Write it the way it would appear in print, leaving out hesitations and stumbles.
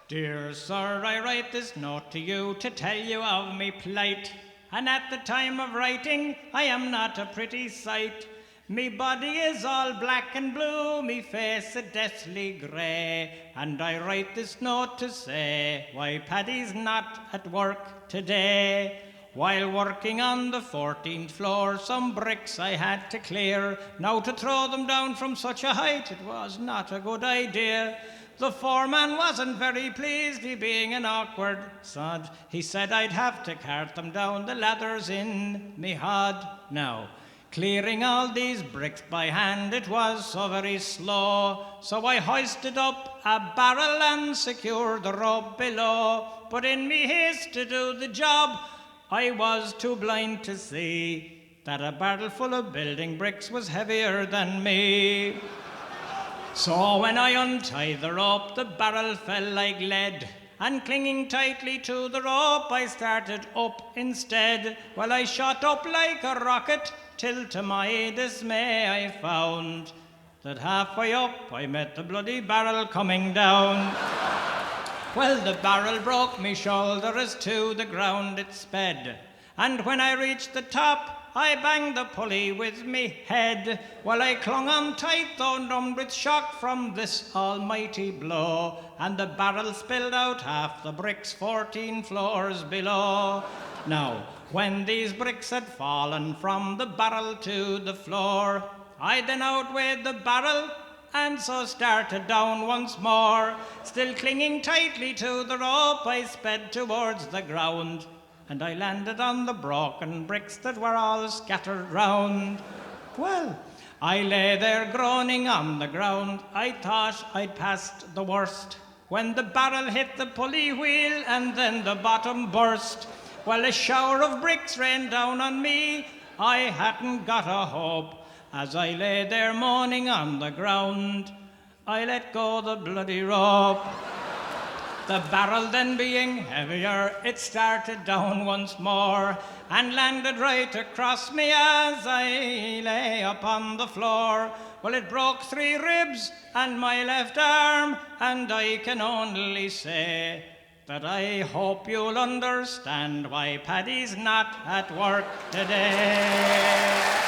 Dear sir, I write this note to you to tell you of me plight. And at the time of writing, I am not a pretty sight. Me body is all black and blue, me face a deathly grey. And I write this note to say why Paddy's not at work today. While working on the 14th floor, some bricks I had to clear. Now to throw them down from such a height, it was not a good idea. The foreman wasn't very pleased, he being an awkward sod. He said I'd have to cart them down the ladders in me hod. Now, clearing all these bricks by hand, it was so very slow. So I hoisted up a barrel and secured the rope below. But in me haste to do the job, I was too blind to see that a barrel full of building bricks was heavier than me. So when I untied the rope, the barrel fell like lead, and clinging tightly to the rope, I started up instead. Well, I shot up like a rocket, till to my dismay I found that halfway up I met the bloody barrel coming down. Well, the barrel broke me shoulder as to the ground it sped, and when I reached the top, I banged the pulley with me head. Well, I clung on tight, though numbed with shock from this almighty blow, and the barrel spilled out half the bricks 14 floors below. Now, when these bricks had fallen from the barrel to the floor, I then outweighed the barrel, and so started down once more. Still clinging tightly to the rope, I sped towards the ground, and I landed on the broken bricks that were all scattered round. Well, I lay there groaning on the ground. I thought I'd passed the worst, when the barrel hit the pulley wheel and then the bottom burst. Well, a shower of bricks rained down on me. I hadn't got a hope. As I lay there moaning on the ground, I let go the bloody rope. The barrel then being heavier, it started down once more and landed right across me as I lay upon the floor. Well, it broke 3 ribs and my left arm, and I can only say that I hope you'll understand why Paddy's not at work today.